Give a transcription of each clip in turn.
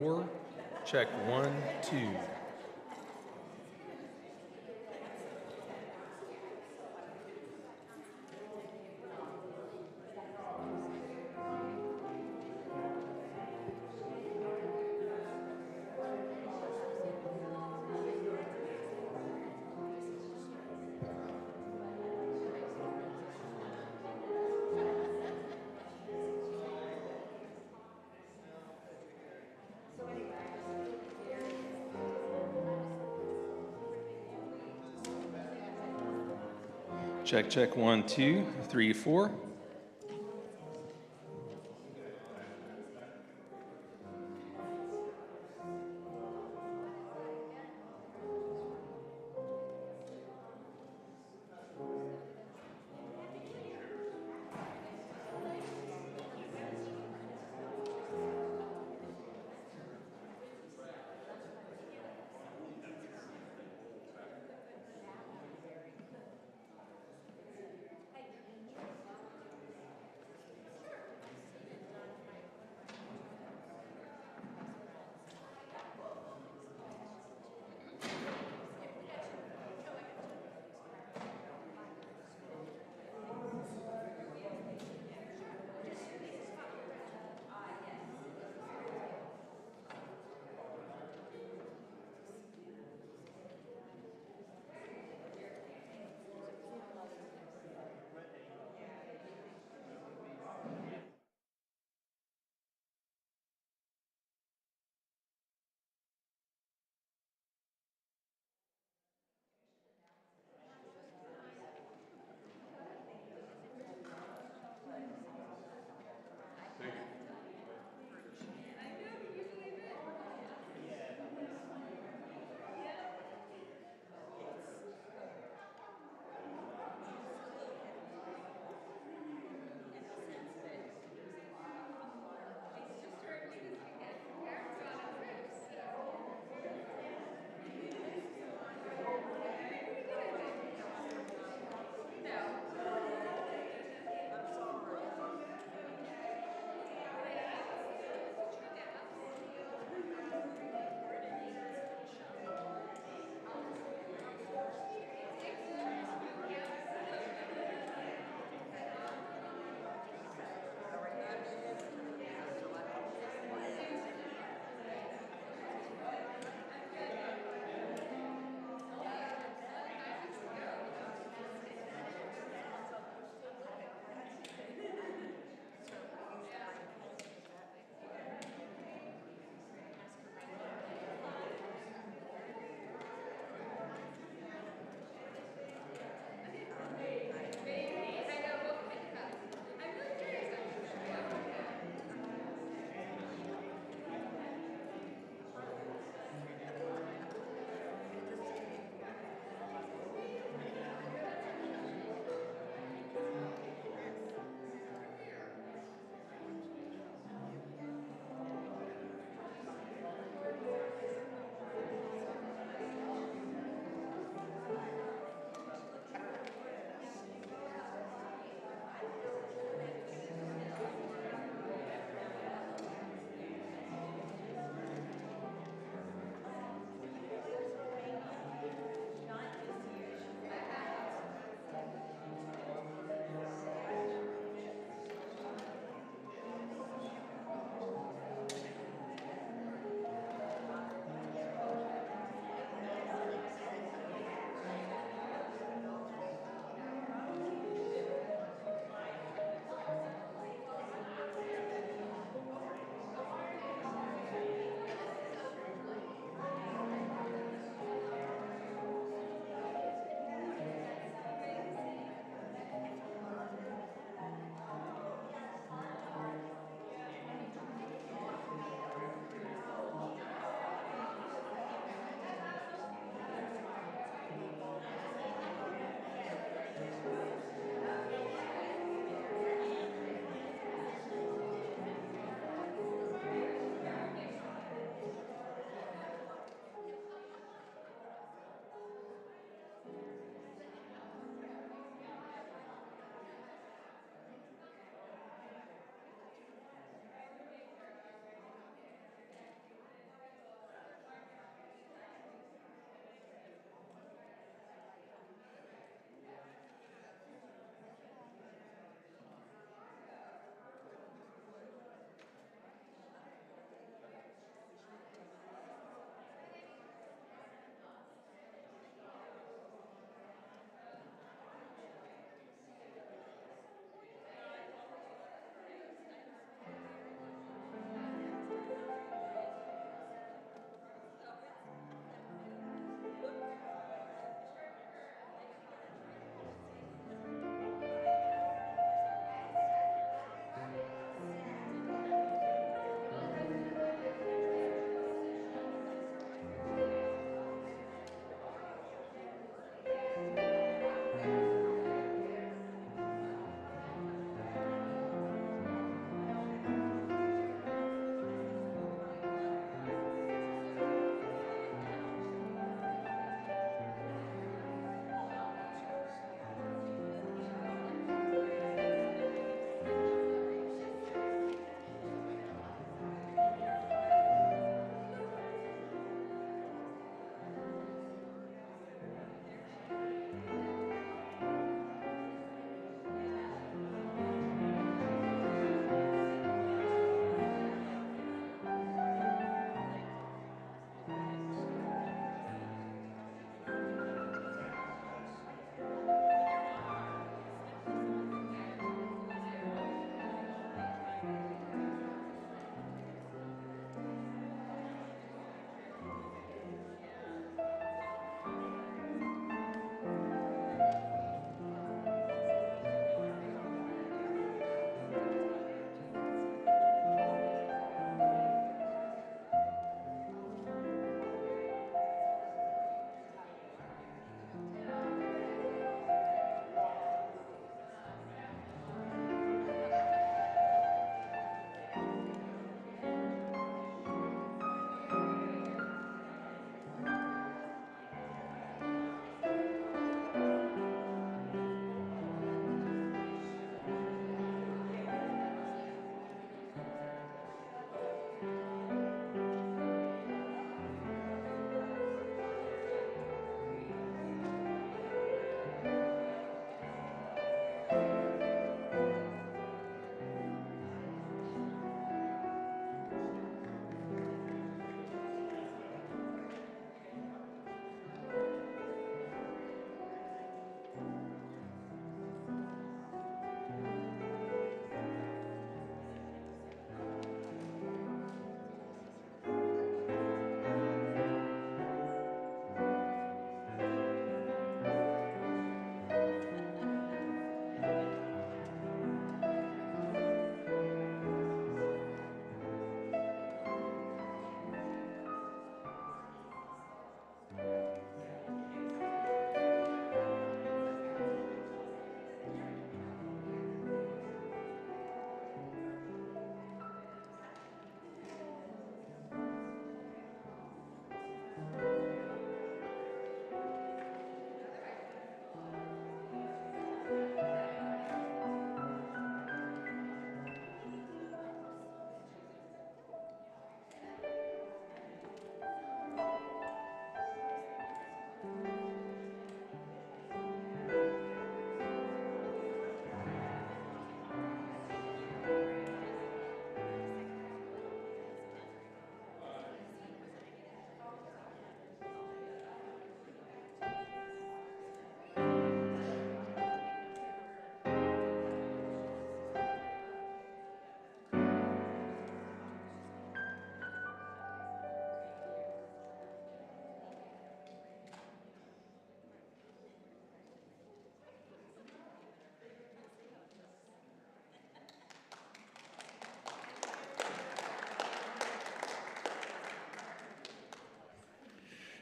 4, check 1, 2. Check, check, 1, 2, 3, 4.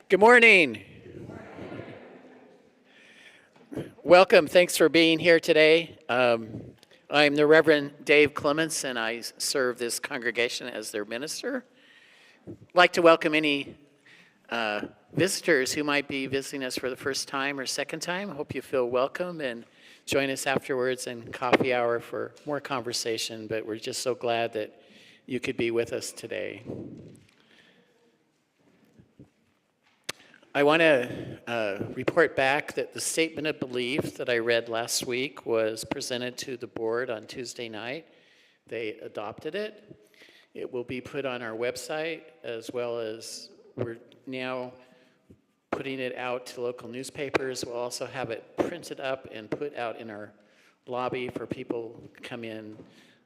Good morning. Welcome. Thanks for being here today. I'm the Reverend Dave Clements, and I serve this congregation as their minister. I'd like to welcome any visitors who might be visiting us for the first time or second time. I hope you feel welcome and join us afterwards in coffee hour for more conversation, but we're just so glad that you could be with us today. I want to report back that the statement of belief that I read last week was presented to the board on Tuesday night. They adopted it. It will be put on our website, as well as we're now putting it out to local newspapers. We'll also have it printed up and put out in our lobby for people to come in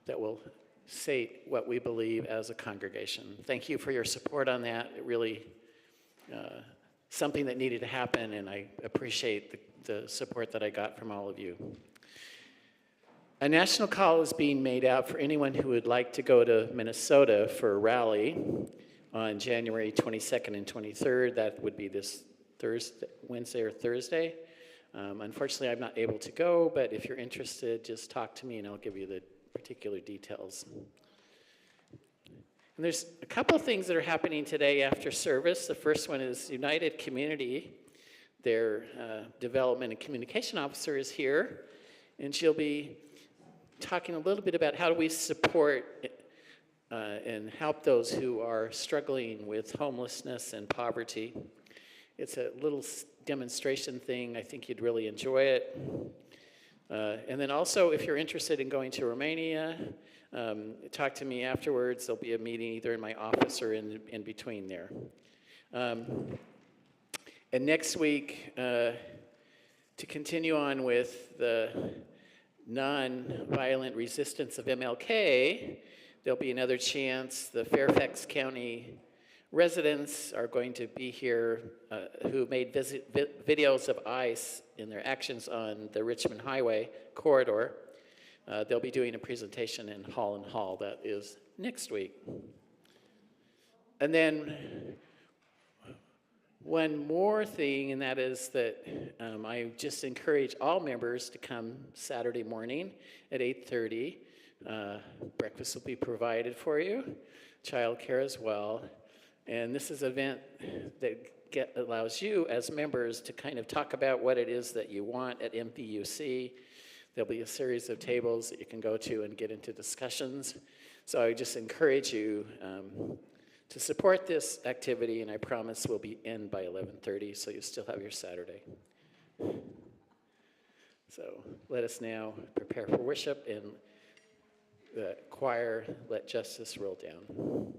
that will state what we believe as a congregation. Thank you for your support on that. It really something that needed to happen, and I appreciate the support that I got from all of you. A national call is being made out for anyone who would like to go to Minnesota for a rally on January 22nd and 23rd. That would be this Wednesday or Thursday. Unfortunately, I'm not able to go, but if you're interested, just talk to me and I'll give you the particular details. And there's a couple of things that are happening today after service. The first one is United Community. Their development and communication officer is here, and she'll be talking a little bit about how do we support and help those who are struggling with homelessness and poverty. It's a little demonstration thing. I think you'd really enjoy it. And then also, if you're interested in going to Romania, talk to me afterwards. There'll be a meeting either in my office or in between there. And next week, to continue on with the non-violent resistance of MLK, there'll be another chance. The Fairfax County residents are going to be here who made videos of ICE in their actions on the Richmond Highway corridor. They'll be doing a presentation in Hall & Hall. That is next week. And then one more thing, and that is that I just encourage all members to come Saturday morning at 8:30. Breakfast will be provided for you, childcare as well. And this is an event that allows you as members to kind of talk about what it is that you want at MVUC. There'll be a series of tables that you can go to and get into discussions. So I just encourage you to support this activity, and I promise we'll be in by 11:30, so you still have your Saturday. So let us now prepare for worship, and the choir, Let Justice Roll Down.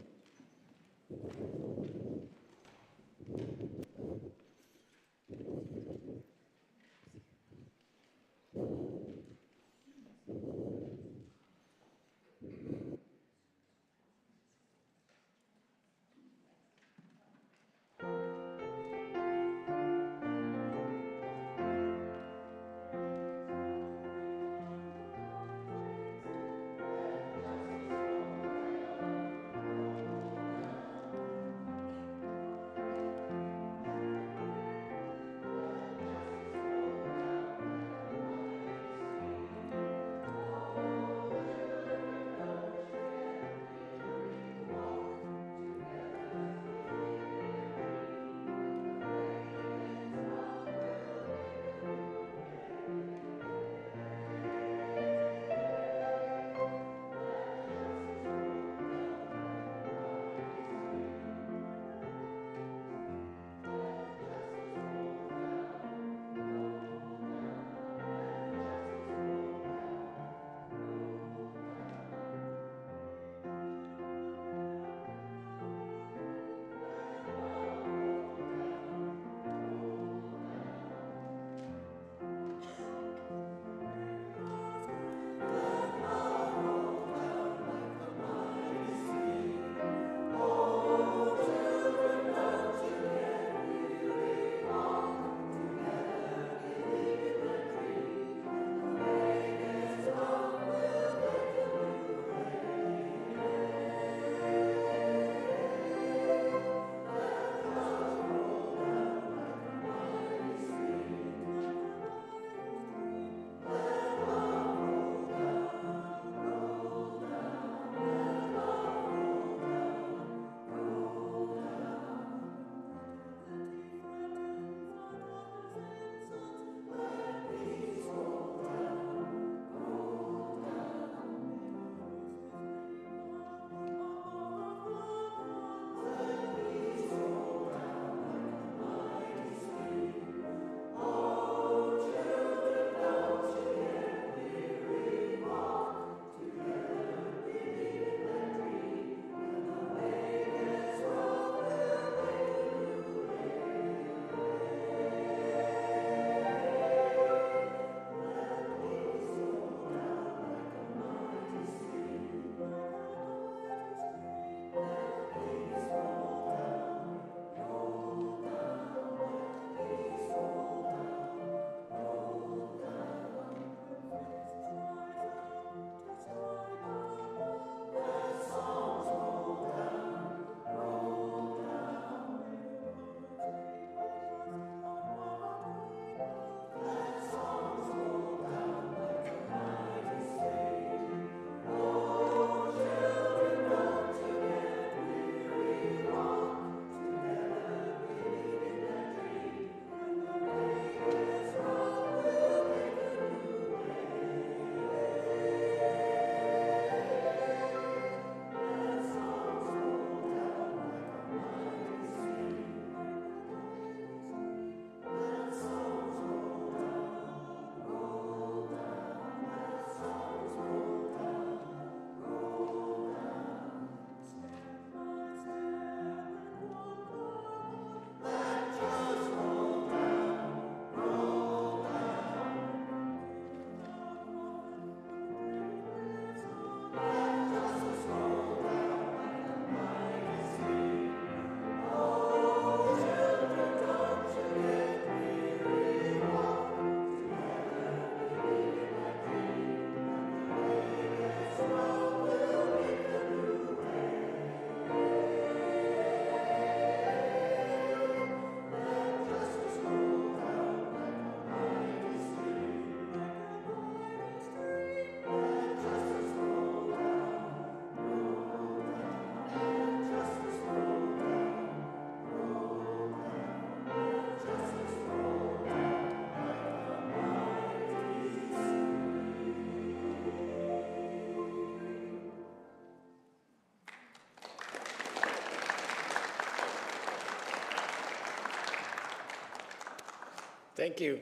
Thank you.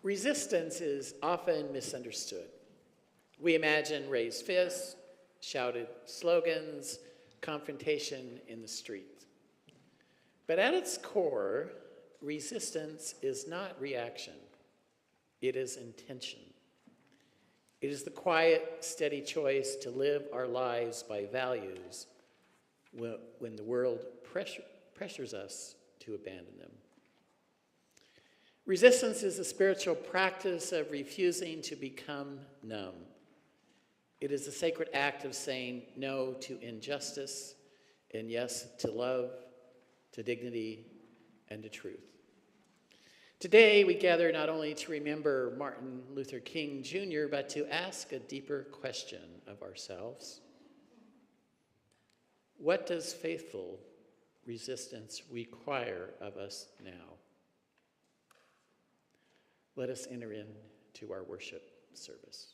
Resistance is often misunderstood. We imagine raised fists, shouted slogans, confrontation in the street. But at its core, resistance is not reaction. It is intention. It is the quiet, steady choice to live our lives by values when the world pressures us to abandon them. Resistance is a spiritual practice of refusing to become numb. It is a sacred act of saying no to injustice and yes to love, to dignity, and to truth. Today, we gather not only to remember Martin Luther King Jr., but to ask a deeper question of ourselves. What does faithful resistance require of us now? Let us enter into our worship service.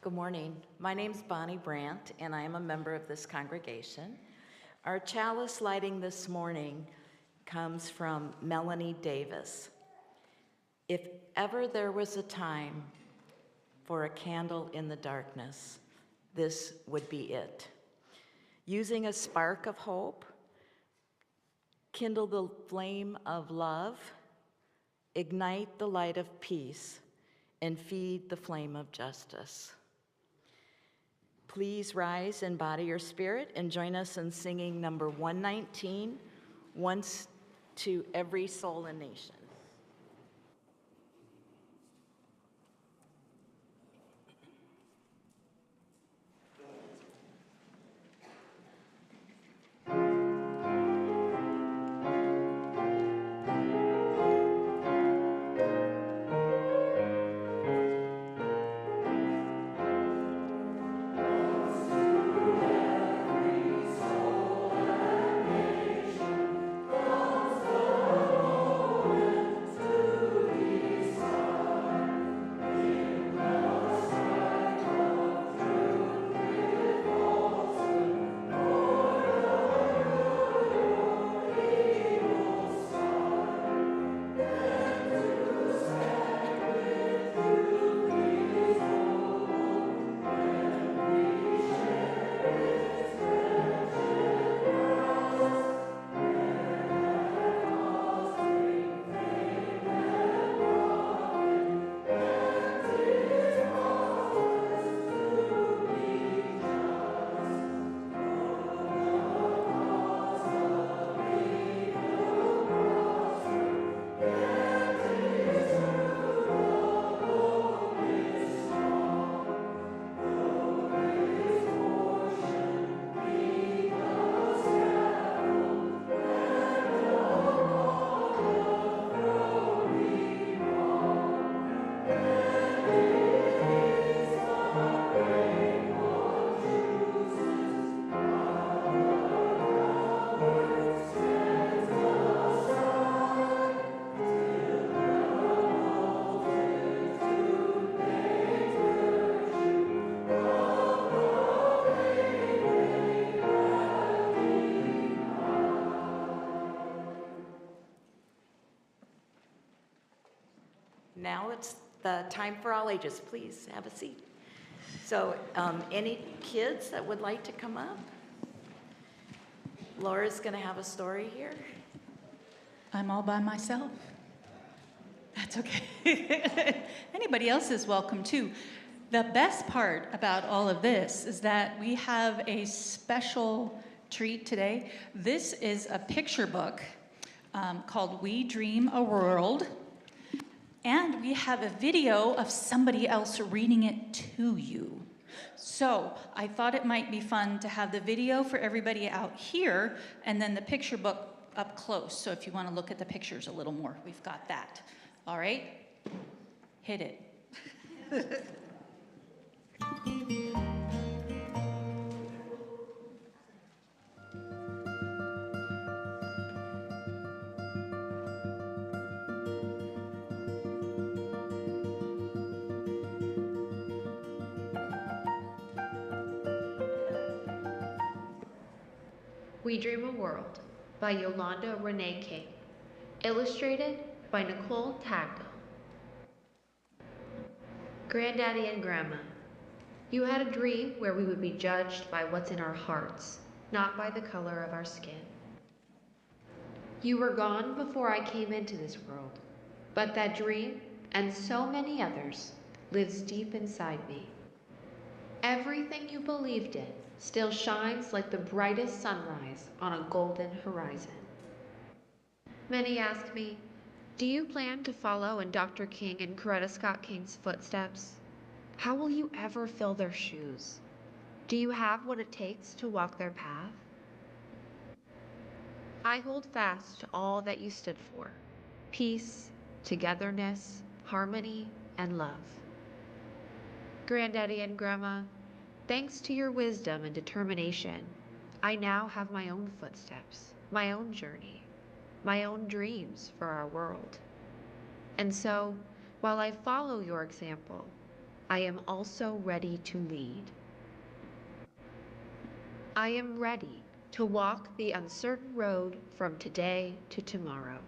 Good morning. My name's Bonnie Brandt, and I am a member of this congregation. Our chalice lighting this morning comes from Melanie Davis. If ever there was a time for a candle in the darkness, this would be it. Using a spark of hope, kindle the flame of love, ignite the light of peace, and feed the flame of justice. Please rise and body your spirit and join us in singing number 119, Once to Every Soul and Nation. Now it's the time for all ages. Please have a seat. So any kids that would like to come up? Laura's going to have a story here. I'm all by myself. That's okay. Anybody else is welcome too. The best part about all of this is that we have a special treat today. This is a picture book called We Dream a World. And we have a video of somebody else reading it to you. So I thought it might be fun to have the video for everybody out here and then the picture book up close. So if you want to look at the pictures a little more, we've got that. All right? Hit it. We Dream a World by Yolanda Renee King. Illustrated by Nicole Tagdell. Granddaddy and Grandma, you had a dream where we would be judged by what's in our hearts, not by the color of our skin. You were gone before I came into this world, but that dream, and so many others, lives deep inside me. Everything you believed in still shines like the brightest sunrise on a golden horizon. Many ask me, do you plan to follow in Dr. King and Coretta Scott King's footsteps? How will you ever fill their shoes? Do you have what it takes to walk their path? I hold fast to all that you stood for: peace, togetherness, harmony, and love. Granddaddy and Grandma, thanks to your wisdom and determination, I now have my own footsteps, my own journey, my own dreams for our world. And so, while I follow your example, I am also ready to lead. I am ready to walk the uncertain road from today to tomorrow.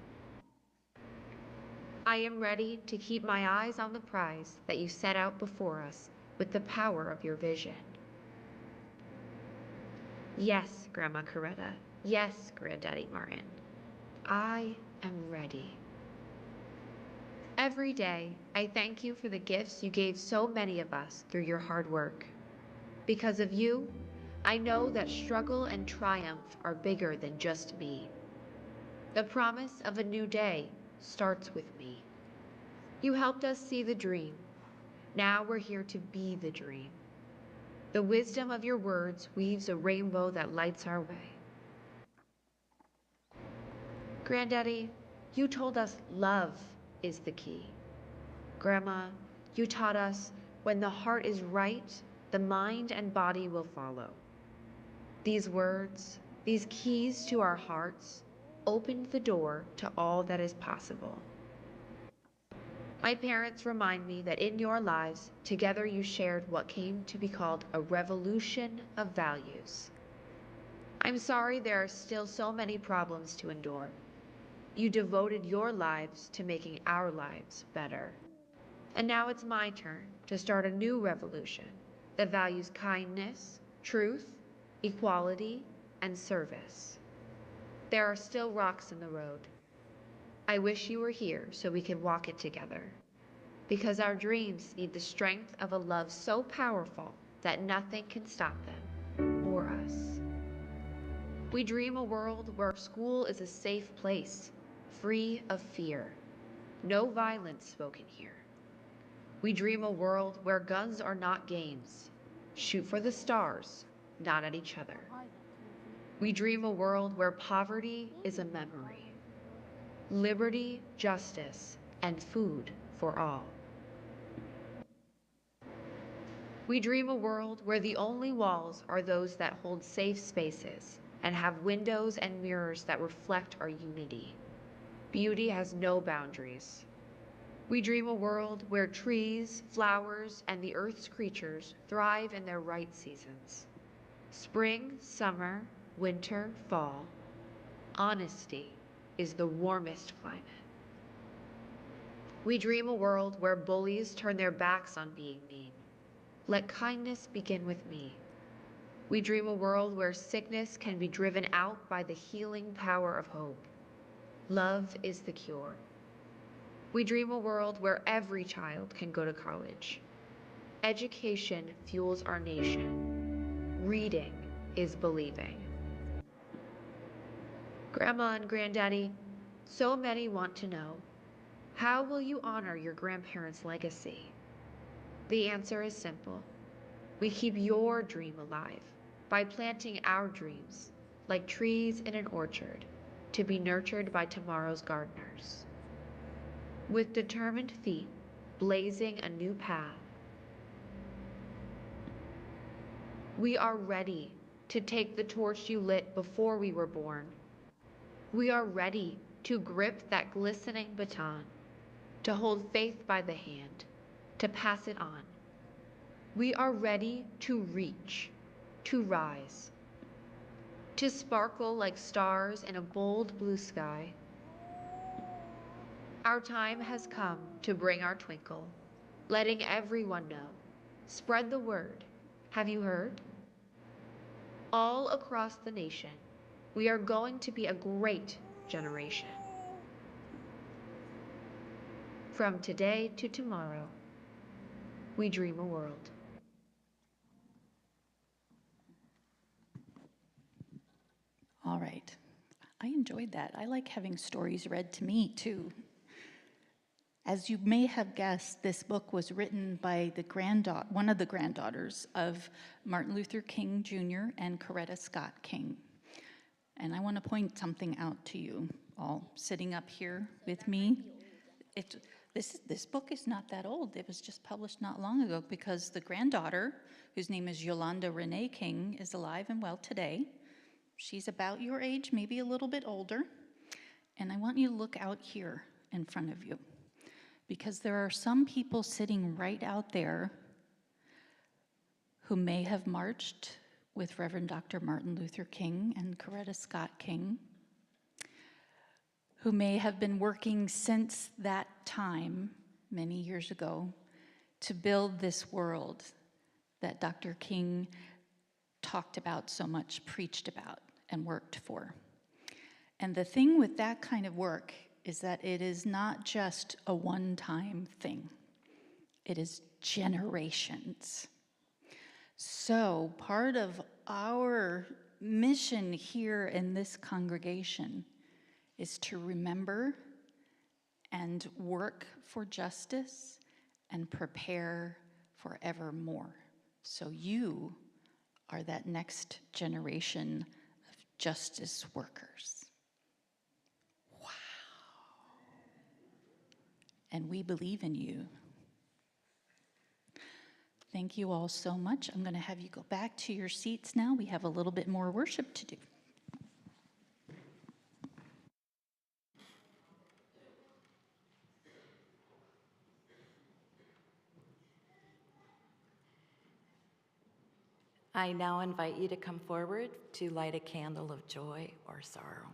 I am ready to keep my eyes on the prize that you set out before us with the power of your vision. Yes, Grandma Coretta. Yes, Granddaddy Martin. I am ready. Every day, I thank you for the gifts you gave so many of us through your hard work. Because of you, I know that struggle and triumph are bigger than just me. The promise of a new day starts with me. You helped us see the dream. Now we're here to be the dream. The wisdom of your words weaves a rainbow that lights our way. Granddaddy, you told us love is the key. Grandma, you taught us when the heart is right, the mind and body will follow. These words, these keys to our hearts, opened the door to all that is possible. My parents remind me that in your lives, together you shared what came to be called a revolution of values. I'm sorry there are still so many problems to endure. You devoted your lives to making our lives better. And now it's my turn to start a new revolution that values kindness, truth, equality, and service. There are still rocks in the road. I wish you were here so we could walk it together. Because our dreams need the strength of a love so powerful that nothing can stop them or us. We dream a world where school is a safe place, free of fear. No violence spoken here. We dream a world where guns are not games. Shoot for the stars, not at each other. We dream a world where poverty is a memory. Liberty, justice, and food for all. We dream a world where the only walls are those that hold safe spaces and have windows and mirrors that reflect our unity. Beauty has no boundaries. We dream a world where trees, flowers, and the earth's creatures thrive in their right seasons. Spring, summer, winter, fall. Honesty is the warmest climate. We dream a world where bullies turn their backs on being mean. Let kindness begin with me. We dream a world where sickness can be driven out by the healing power of hope. Love is the cure. We dream a world where every child can go to college. Education fuels our nation. Reading is believing. Grandma and Granddaddy, so many want to know, how will you honor your grandparents' legacy? The answer is simple. We keep your dream alive by planting our dreams, like trees in an orchard, to be nurtured by tomorrow's gardeners. With determined feet, blazing a new path, we are ready to take the torch you lit before we were born. We are ready to grip that glistening baton, to hold faith by the hand, to pass it on. We are ready to reach, to rise. to sparkle like stars in a bold blue sky. Our time has come to bring our twinkle, letting everyone know. Spread the word. Have you heard? All across the nation, we are going to be a great generation. From today to tomorrow, we dream a world. All right. I enjoyed that. I like having stories read to me, too. As you may have guessed, this book was written by one of the granddaughters of Martin Luther King Jr. and Coretta Scott King. And I want to point something out to you all sitting up here with me. This book is not that old. It was just published not long ago because the granddaughter, whose name is Yolanda Renee King, is alive and well today. She's about your age, maybe a little bit older. And I want you to look out here in front of you, because there are some people sitting right out there who may have marched with Reverend Dr. Martin Luther King and Coretta Scott King, who may have been working since that time, many years ago, to build this world that Dr. King talked about so much, preached about, and worked for. And the thing with that kind of work is that it is not just a one-time thing. It is generations. So part of our mission here in this congregation is to remember and work for justice and prepare for evermore. So you are that next generation of justice workers. Wow. And we believe in you. Thank you all so much. I'm going to have you go back to your seats now. We have a little bit more worship to do. I now invite you to come forward to light a candle of joy or sorrow.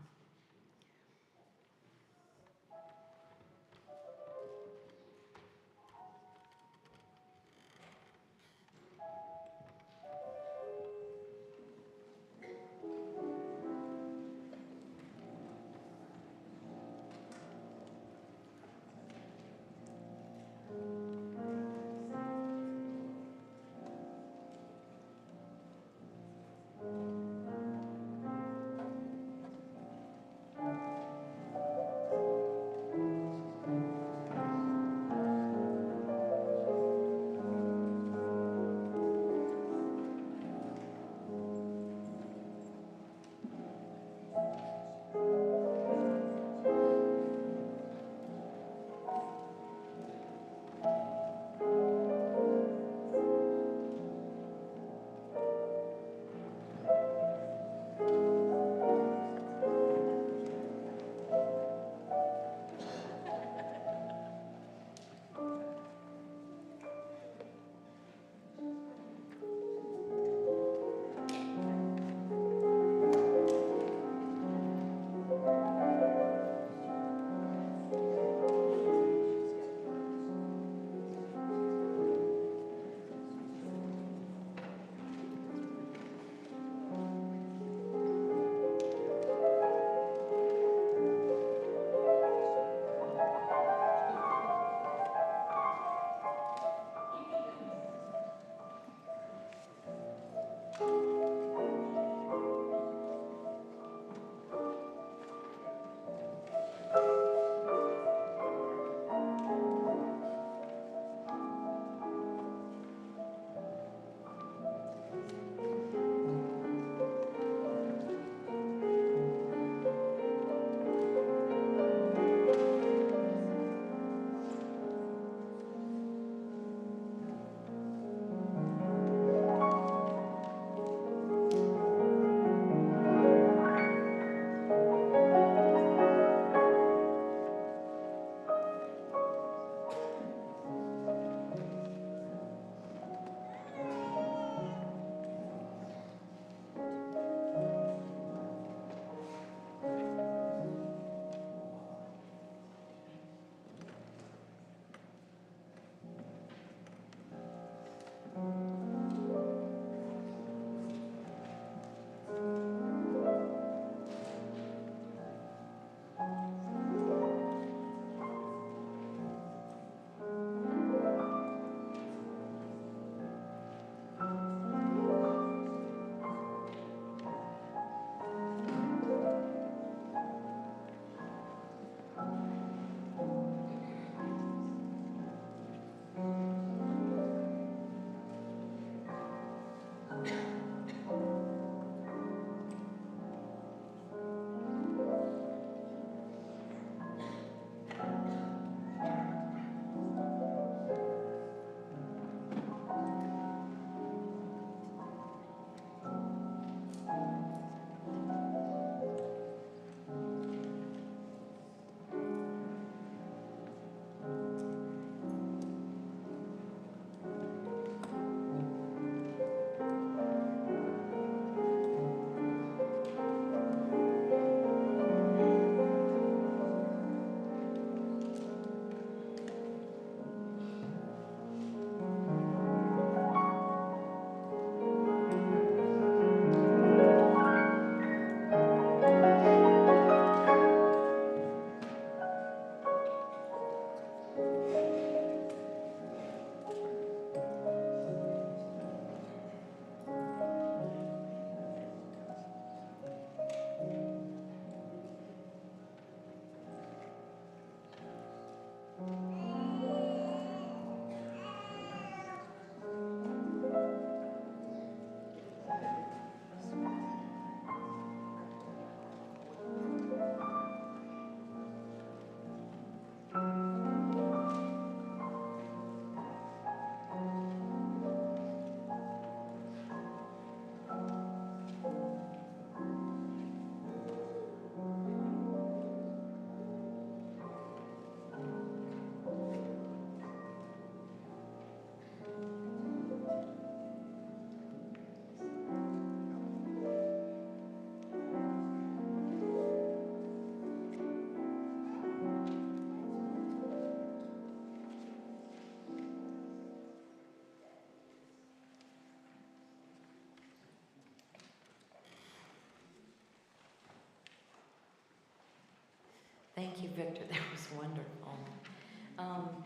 Victor. That was wonderful.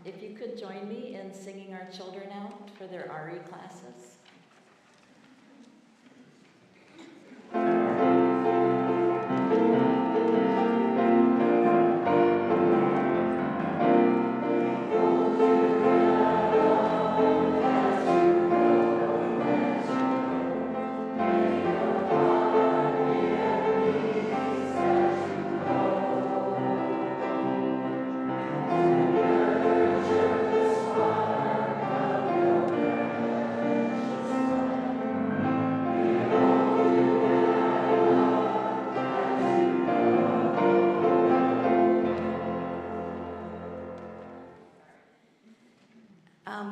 If you could join me in singing our children out for their RE classes.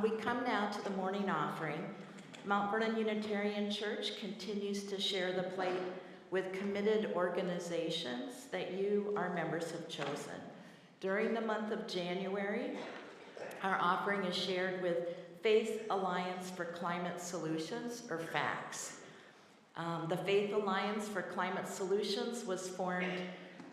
We come now to the morning offering. Mount Vernon Unitarian Church continues to share the plate with committed organizations that you, our members, have chosen. During the month of January, our offering is shared with Faith Alliance for Climate Solutions, or FACS. The Faith Alliance for Climate Solutions was formed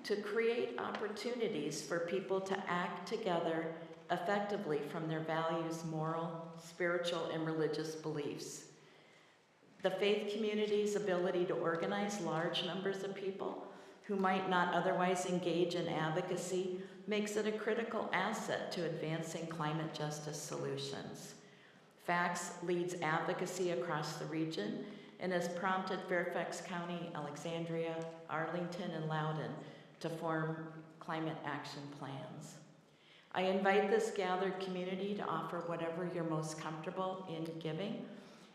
to create opportunities for people to act together effectively from their values, moral, spiritual, and religious beliefs. The faith community's ability to organize large numbers of people who might not otherwise engage in advocacy makes it a critical asset to advancing climate justice solutions. FACS leads advocacy across the region and has prompted Fairfax County, Alexandria, Arlington, and Loudoun to form climate action plans. I invite this gathered community to offer whatever you're most comfortable in giving,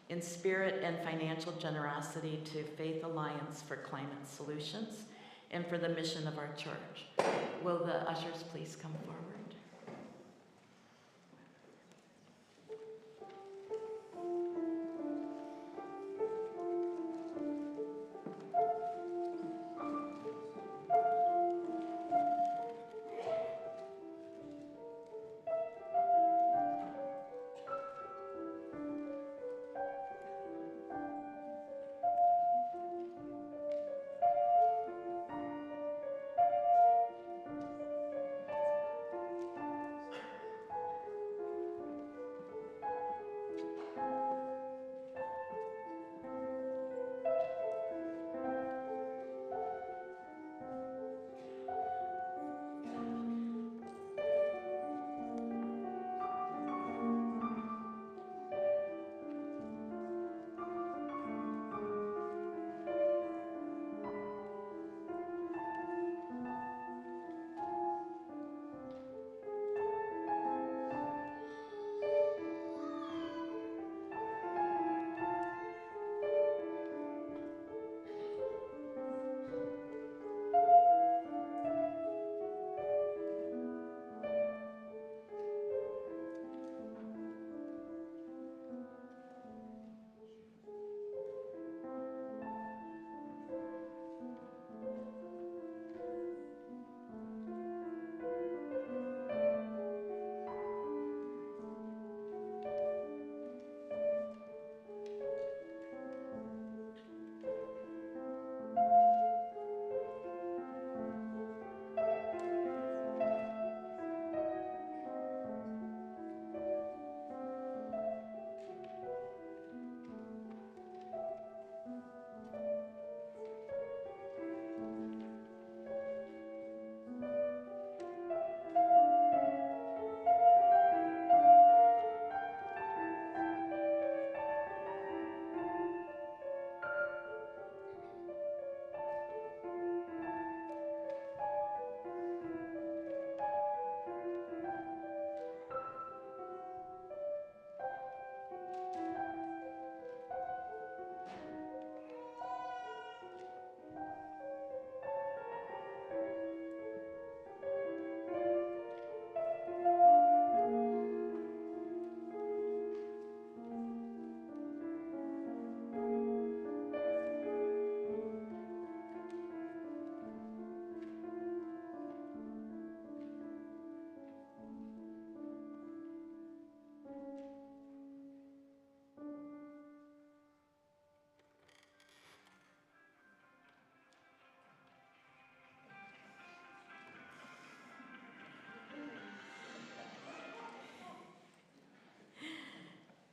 in spirit and financial generosity, to Faith Alliance for Climate Solutions and for the mission of our church. Will the ushers please come forward?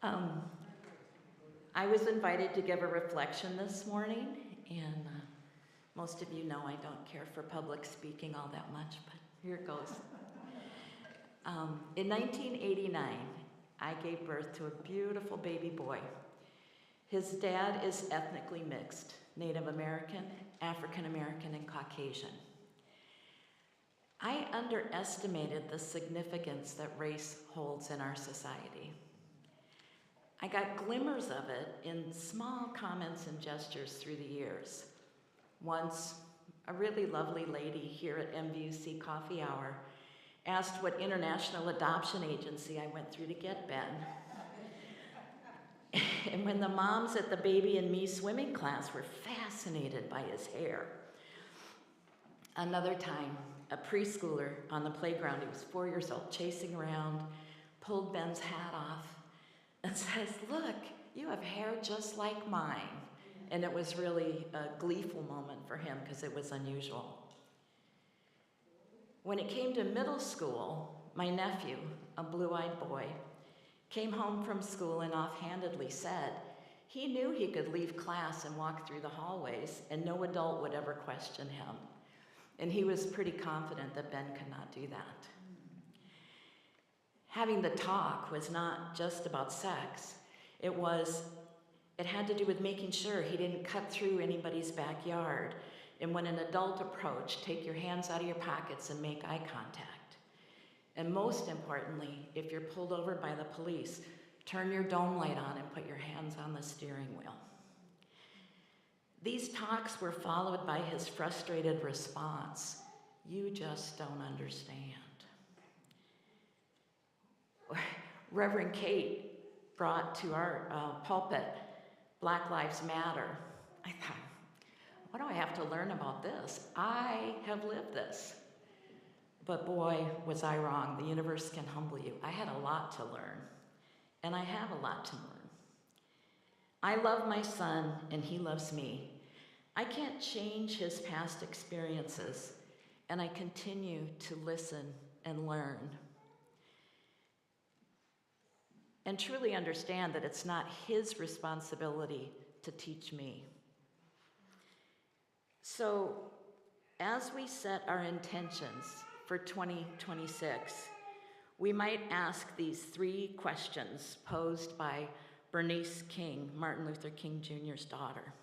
Um, I was invited to give a reflection this morning, and most of you know I don't care for public speaking all that much, but here it goes. In 1989, I gave birth to a beautiful baby boy. His dad is ethnically mixed, Native American, African American, and Caucasian. I underestimated the significance that race holds in our society. I got glimmers of it in small comments and gestures through the years. Once, a really lovely lady here at MVUC Coffee Hour asked what international adoption agency I went through to get Ben. And when the moms at the Baby and Me swimming class were fascinated by his hair. Another time, a preschooler on the playground, he was 4 years old, chasing around, pulled Ben's hat off, and says, "Look, you have hair just like mine." And it was really a gleeful moment for him because it was unusual. When it came to middle school, my nephew, a blue-eyed boy, came home from school and offhandedly said he knew he could leave class and walk through the hallways and no adult would ever question him. And he was pretty confident that Ben could not do that. Having the talk was not just about sex. It had to do with making sure he didn't cut through anybody's backyard. And when an adult approached, take your hands out of your pockets and make eye contact. And most importantly, if you're pulled over by the police, turn your dome light on and put your hands on the steering wheel. These talks were followed by his frustrated response, "You just don't understand." Reverend Kate brought to our pulpit Black Lives Matter. I thought, what do I have to learn about this? I have lived this. But boy, was I wrong. The universe can humble you. I had a lot to learn, and I have a lot to learn. I love my son, and he loves me. I can't change his past experiences, and I continue to listen and learn. And truly understand that it's not his responsibility to teach me. So, as we set our intentions for 2026, we might ask these 3 questions posed by Bernice King, Martin Luther King Jr.'s daughter.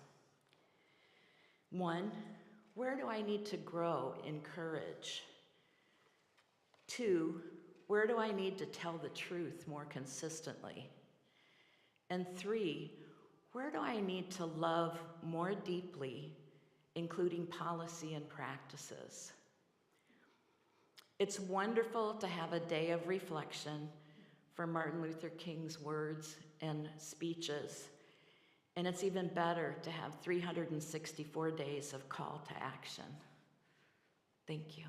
1, where do I need to grow in courage? 2, where do I need to tell the truth more consistently? And 3, where do I need to love more deeply, including policy and practices? It's wonderful to have a day of reflection for Martin Luther King's words and speeches, and it's even better to have 364 days of call to action. Thank you.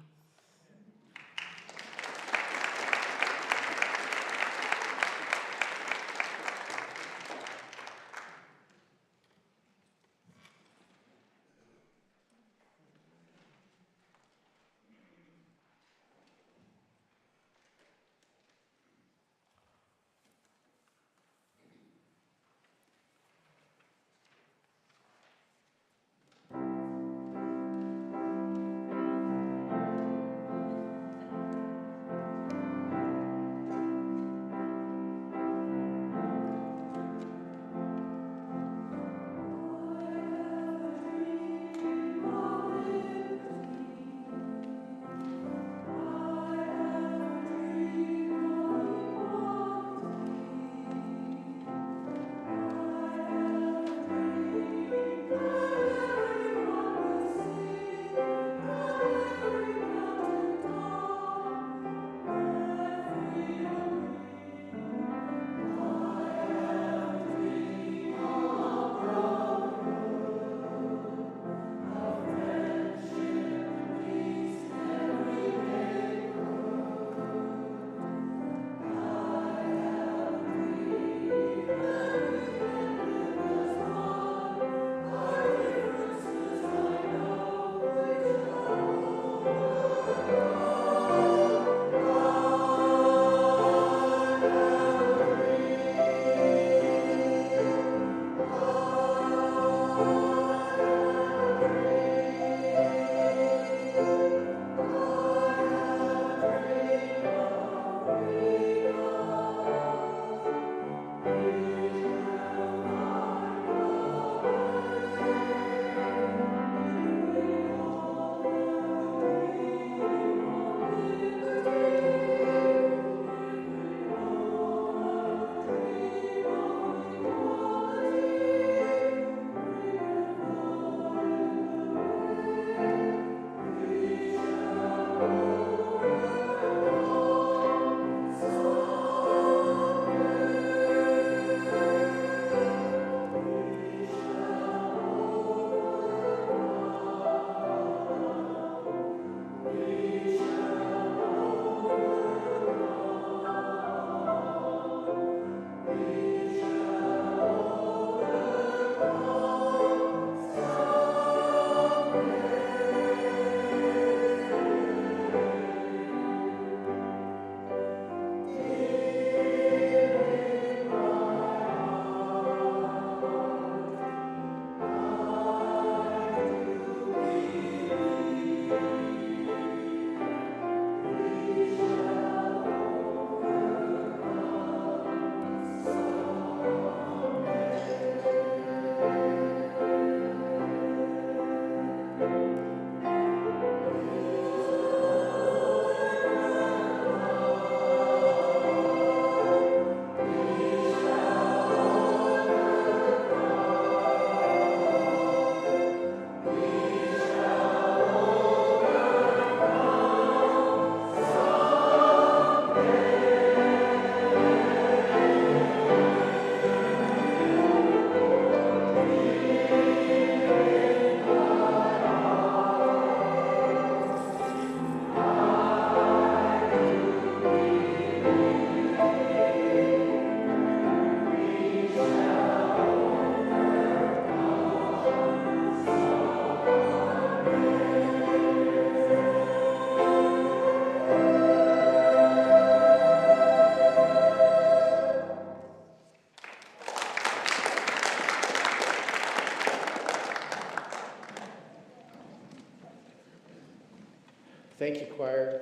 Thank you, choir.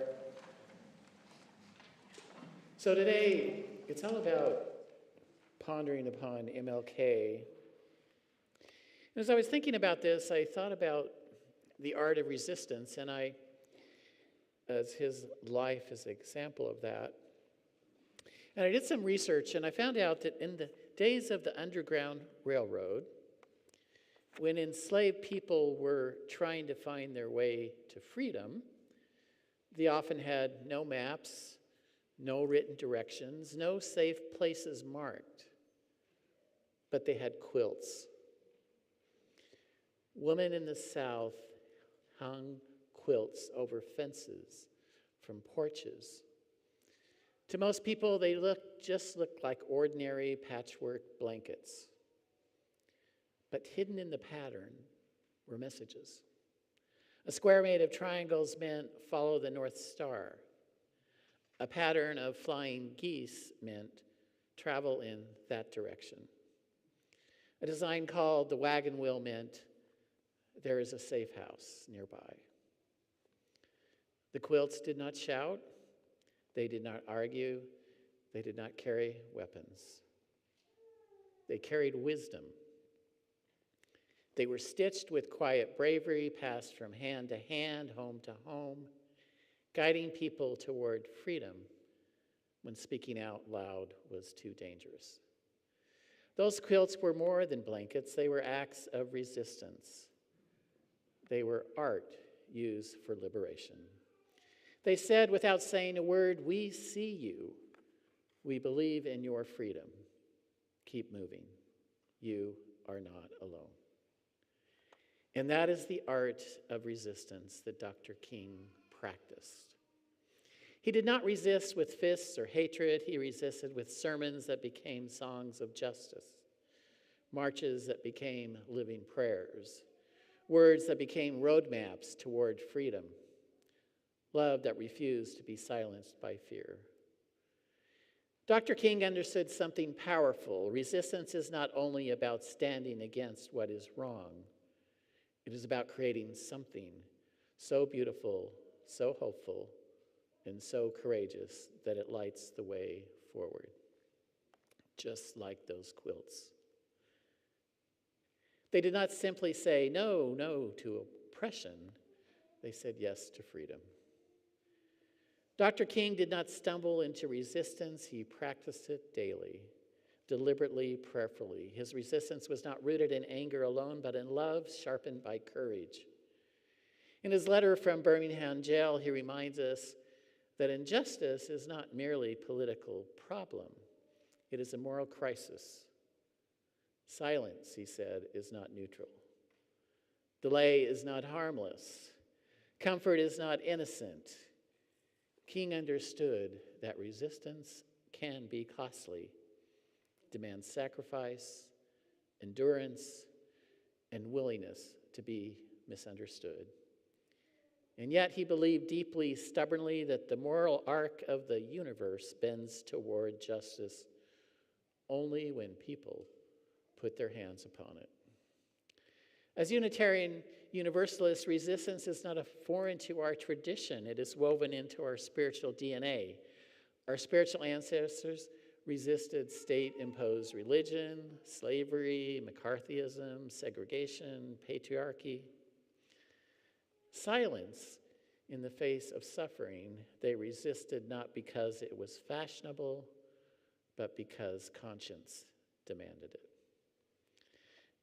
So today, it's all about pondering upon MLK. And as I was thinking about this, I thought about the art of resistance, and as his life is an example of that. And I did some research, and I found out that in the days of the Underground Railroad, when enslaved people were trying to find their way to freedom, they often had no maps, no written directions, no safe places marked, but they had quilts. Women in the South hung quilts over fences from porches. To most people, they just looked like ordinary patchwork blankets. But hidden in the pattern were messages. A square made of triangles meant follow the North Star. A pattern of flying geese meant travel in that direction. A design called the wagon wheel meant there is a safe house nearby. The quilts did not shout. They did not argue. They did not carry weapons. They carried wisdom. They were stitched with quiet bravery, passed from hand to hand, home to home, guiding people toward freedom when speaking out loud was too dangerous. Those quilts were more than blankets. They were acts of resistance. They were art used for liberation. They said, without saying a word, "We see you. We believe in your freedom. Keep moving. You are not alone." And that is the art of resistance that Dr. King practiced. He did not resist with fists or hatred. He resisted with sermons that became songs of justice, marches that became living prayers, words that became roadmaps toward freedom, love that refused to be silenced by fear. Dr. King understood something powerful. Resistance is not only about standing against what is wrong. It is about creating something so beautiful, so hopeful, and so courageous that it lights the way forward, just like those quilts. They did not simply say no to oppression. They said yes to freedom. Dr. King did not stumble into resistance. He practiced it daily, deliberately, prayerfully. His resistance was not rooted in anger alone, but in love sharpened by courage. In his letter from Birmingham jail, he reminds us that injustice is not merely a political problem. It is a moral crisis. Silence, he said, is not neutral. Delay is not harmless. Comfort is not innocent. King understood that resistance can be costly, demands sacrifice, endurance, and willingness to be misunderstood. And yet he believed deeply, stubbornly, that the moral arc of the universe bends toward justice only when people put their hands upon it. As Unitarian Universalists, resistance is not foreign to our tradition. It is woven into our spiritual DNA. Our spiritual ancestors resisted state-imposed religion, slavery, McCarthyism, segregation, patriarchy. Silence in the face of suffering, they resisted not because it was fashionable, but because conscience demanded it.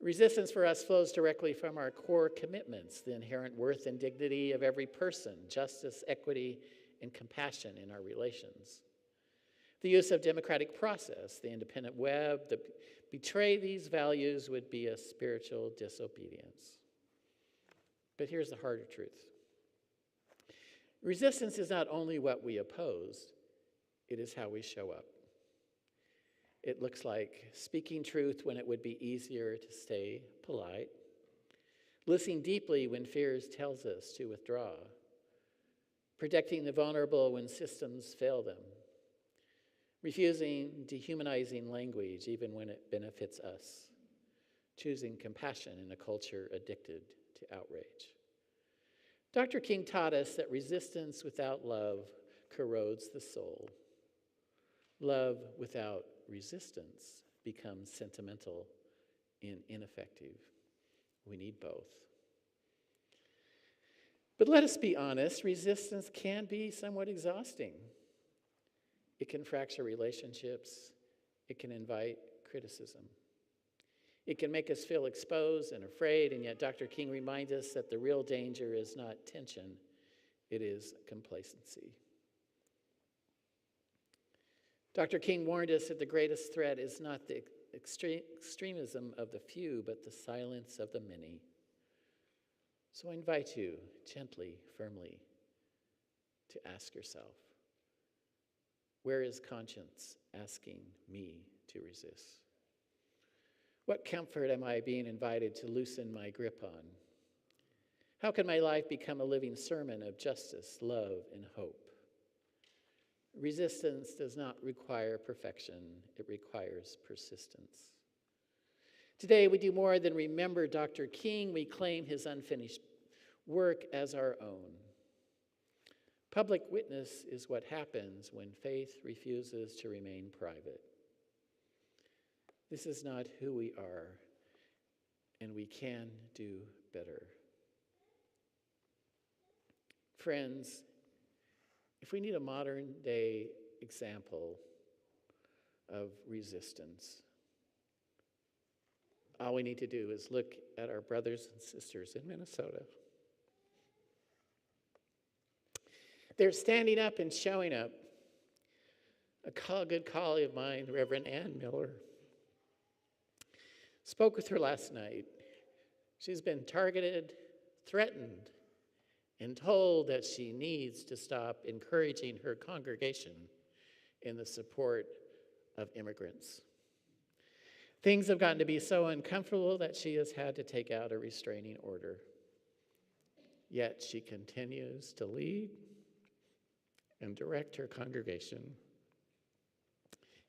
Resistance for us flows directly from our core commitments, the inherent worth and dignity of every person, justice, equity, and compassion in our relations. The use of democratic process, the independent web, that betray these values would be a spiritual disobedience. But here's the harder truth. Resistance is not only what we oppose, it is how we show up. It looks like speaking truth when it would be easier to stay polite, listening deeply when fears tells us to withdraw, protecting the vulnerable when systems fail them, refusing dehumanizing language even when it benefits us, choosing compassion in a culture addicted to outrage. Dr. King taught us that resistance without love corrodes the soul. Love without resistance becomes sentimental and ineffective. We need both. But let us be honest, resistance can be somewhat exhausting. It can fracture relationships. It can invite criticism. It can make us feel exposed and afraid, and yet Dr. King reminds us that the real danger is not tension, it is complacency. Dr. King warned us that the greatest threat is not the extremism of the few, but the silence of the many. So I invite you gently, firmly, to ask yourself, where is conscience asking me to resist? What comfort am I being invited to loosen my grip on? How can my life become a living sermon of justice, love, and hope? Resistance does not require perfection, it requires persistence. Today, we do more than remember Dr. King, we claim his unfinished work as our own. Public witness is what happens when faith refuses to remain private. This is not who we are, and we can do better. Friends, if we need a modern day example of resistance, all we need to do is look at our brothers and sisters in Minnesota. They're standing up and showing up. A good colleague of mine, Reverend Ann Miller, spoke with her last night. She's been targeted, threatened, and told that she needs to stop encouraging her congregation in the support of immigrants. Things have gotten to be so uncomfortable that she has had to take out a restraining order. Yet she continues to lead and direct her congregation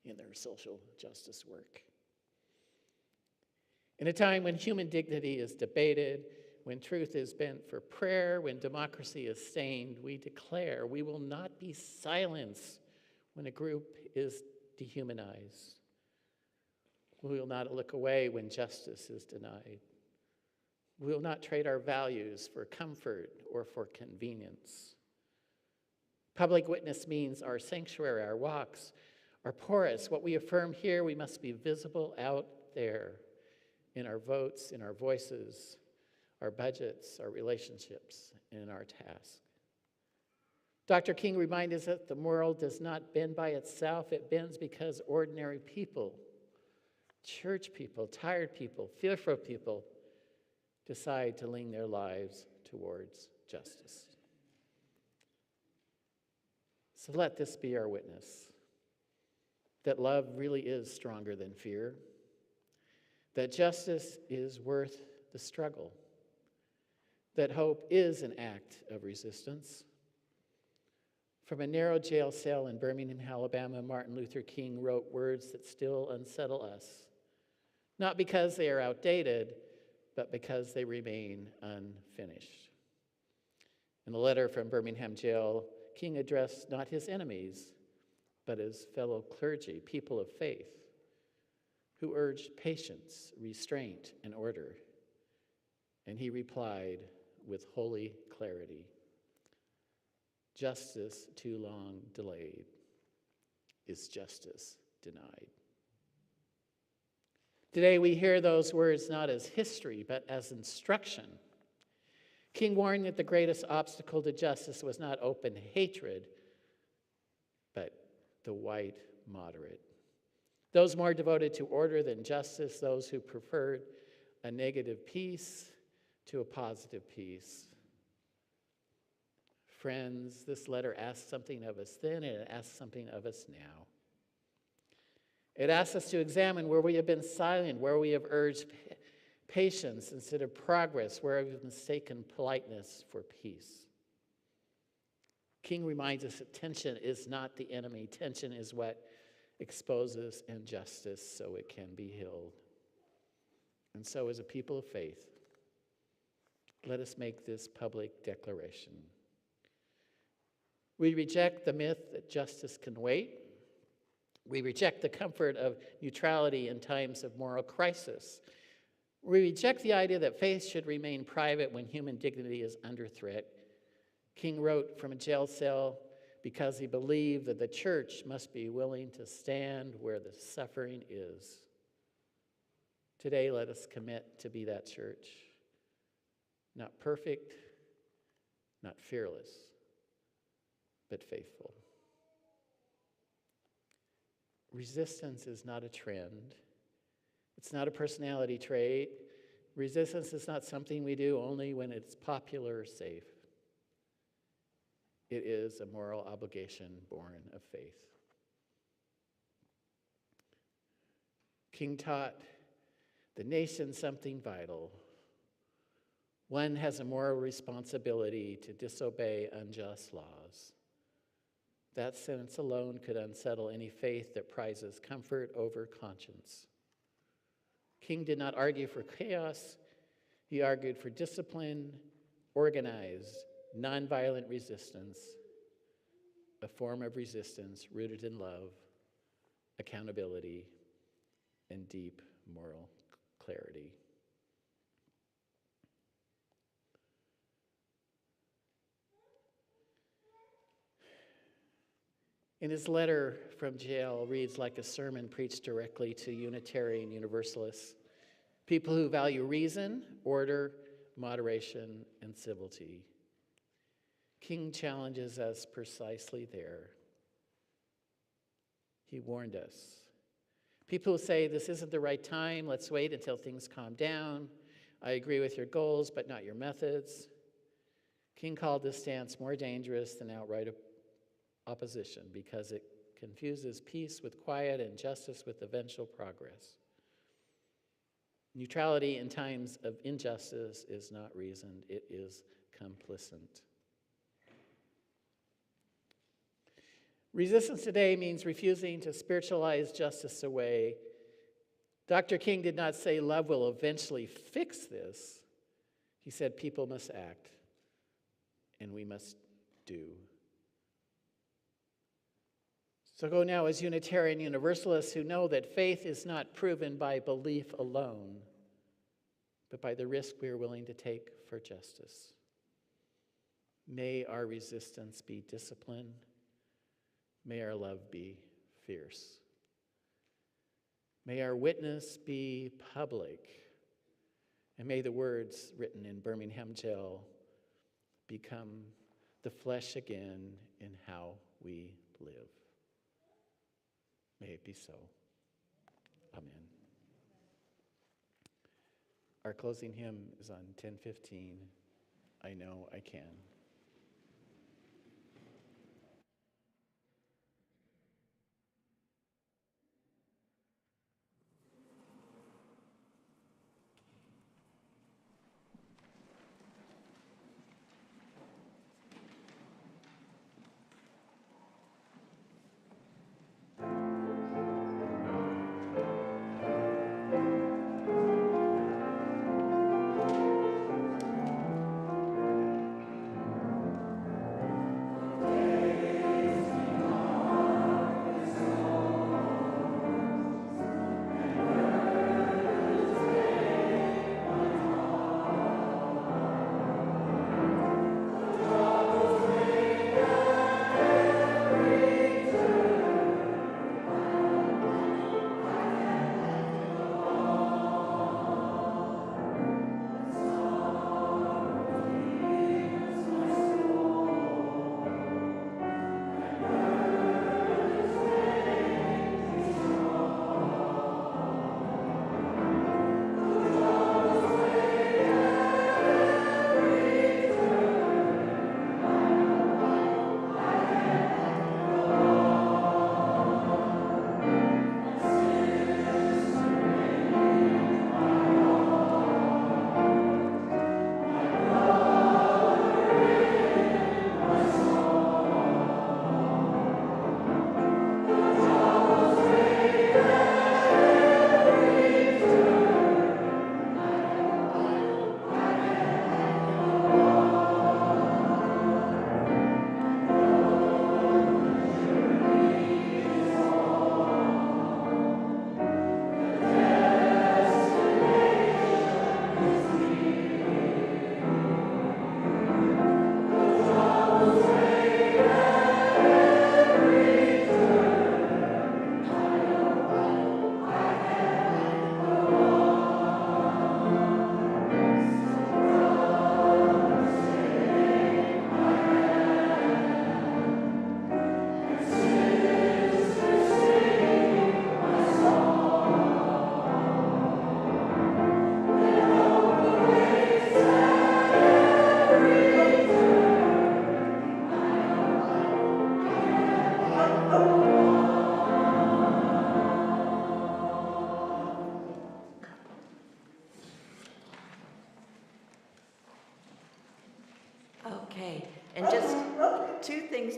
in their social justice work. In a time when human dignity is debated, when truth is bent for prayer, when democracy is stained, we declare we will not be silenced when a group is dehumanized. We will not look away when justice is denied. We will not trade our values for comfort or for convenience. Public witness means our sanctuary, our walks, are porous. What we affirm here, we must be visible out there in our votes, in our voices, our budgets, our relationships, and in our task. Dr. King reminds us that the world does not bend by itself. It bends because ordinary people, church people, tired people, fearful people, decide to lean their lives towards justice. So let this be our witness, that love really is stronger than fear, that justice is worth the struggle, that hope is an act of resistance. From a narrow jail cell in Birmingham, Alabama, Martin Luther King wrote words that still unsettle us, not because they are outdated, but because they remain unfinished. In a letter from Birmingham jail, King addressed not his enemies, but his fellow clergy, people of faith, who urged patience, restraint, and order. And he replied with holy clarity, "Justice too long delayed is justice denied." Today we hear those words not as history, but as instruction. King warned that the greatest obstacle to justice was not open hatred, but the white moderate. Those more devoted to order than justice, those who preferred a negative peace to a positive peace. Friends, this letter asks something of us then, and it asks something of us now. It asks us to examine where we have been silent, where we have urged patience instead of progress, where we've mistaken politeness for peace. King reminds us that tension is not the enemy. Tension is what exposes injustice so it can be healed. And so as a people of faith, Let us make this public declaration. We reject the myth that justice can wait. We reject the comfort of neutrality in times of moral crisis. We reject the idea that faith should remain private when human dignity is under threat. King wrote from a jail cell because he believed that the church must be willing to stand where the suffering is. Today, let us commit to be that church. Not perfect, not fearless, but faithful. Resistance is not a trend. It's not a personality trait. Resistance is not something we do only when it's popular or safe. It is a moral obligation born of faith. King taught the nation something vital. One has a moral responsibility to disobey unjust laws. That sentence alone could unsettle any faith that prizes comfort over conscience. King did not argue for chaos. He argued for discipline, organized, nonviolent resistance, a form of resistance rooted in love, accountability, and deep moral clarity. In his letter from jail reads like a sermon preached directly to Unitarian Universalists, people who value reason, order, moderation, and civility. King challenges us precisely there. He warned us. People who say, this isn't the right time, let's wait until things calm down. I agree with your goals, but not your methods. King called this stance more dangerous than outright opposition because it confuses peace with quiet and justice with eventual progress. Neutrality in times of injustice is not reasoned, it is complacent. Resistance today means refusing to spiritualize justice away. Dr. King did not say love will eventually fix this. He said people must act, and we must do. So go now as Unitarian Universalists who know that faith is not proven by belief alone, but by the risk we are willing to take for justice. May our resistance be disciplined. May our love be fierce. May our witness be public. And may the words written in Birmingham jail become the flesh again in how we live. May it be so. Amen. Our closing hymn is on 10:15. I know I can.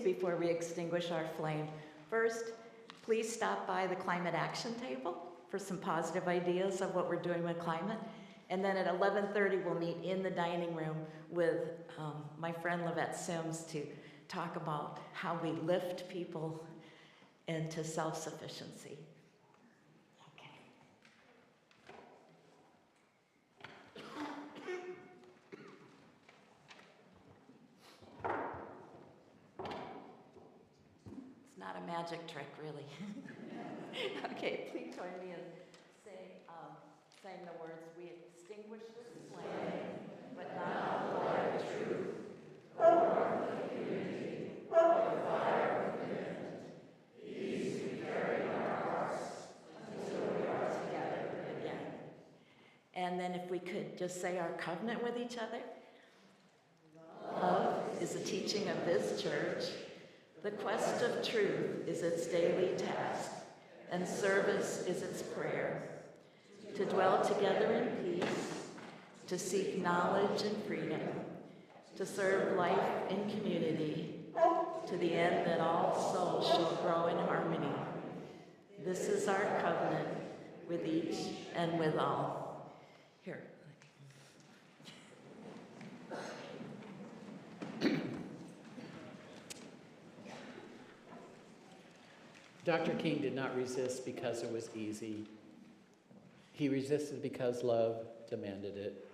before we extinguish our flame. First, please stop by the climate action table for some positive ideas of what we're doing with climate. And then at 11:30, we'll meet in the dining room with my friend Livette Sims to talk about how we lift people into self-sufficiency. Okay. It's not a magic trick, really. Okay, please join me in saying the words, "We extinguish this flame, but not the light of truth. And then if we could just say our covenant with each other. Love is the teaching of this church. The quest of truth is its daily task, and service is its prayer. To dwell together in peace, to seek knowledge and freedom, to serve life in community, to the end that all souls shall grow in harmony. This is our covenant with each and with all. Here. Dr. King did not resist because it was easy. He resisted because love demanded it.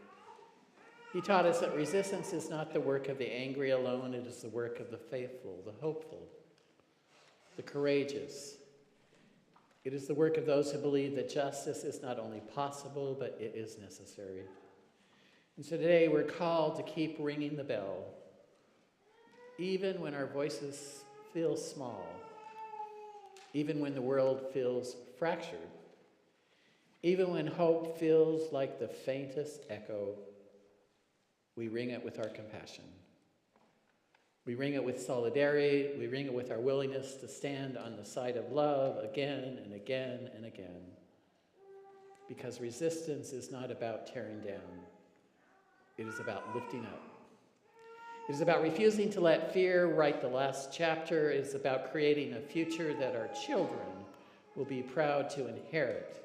He taught us that resistance is not the work of the angry alone, it is the work of the faithful, the hopeful, the courageous. It is the work of those who believe that justice is not only possible, but it is necessary. And so today we're called to keep ringing the bell, even when our voices feel small, even when the world feels fractured, even when hope feels like the faintest echo. We ring it with our compassion. We ring it with solidarity. We ring it with our willingness to stand on the side of love again and again and again. Because resistance is not about tearing down. It is about lifting up. It is about refusing to let fear write the last chapter. It is about creating a future that our children will be proud to inherit.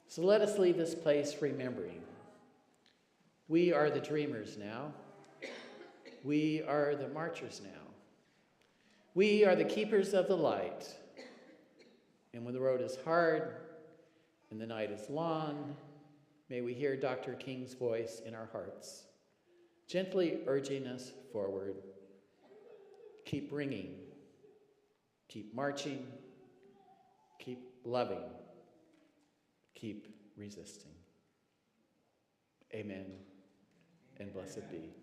So let us leave this place remembering. We are the dreamers now. We are the marchers now. We are the keepers of the light. And when the road is hard and the night is long, may we hear Dr. King's voice in our hearts, gently urging us forward. Keep ringing, keep marching, keep loving, keep resisting. Amen, and blessed be.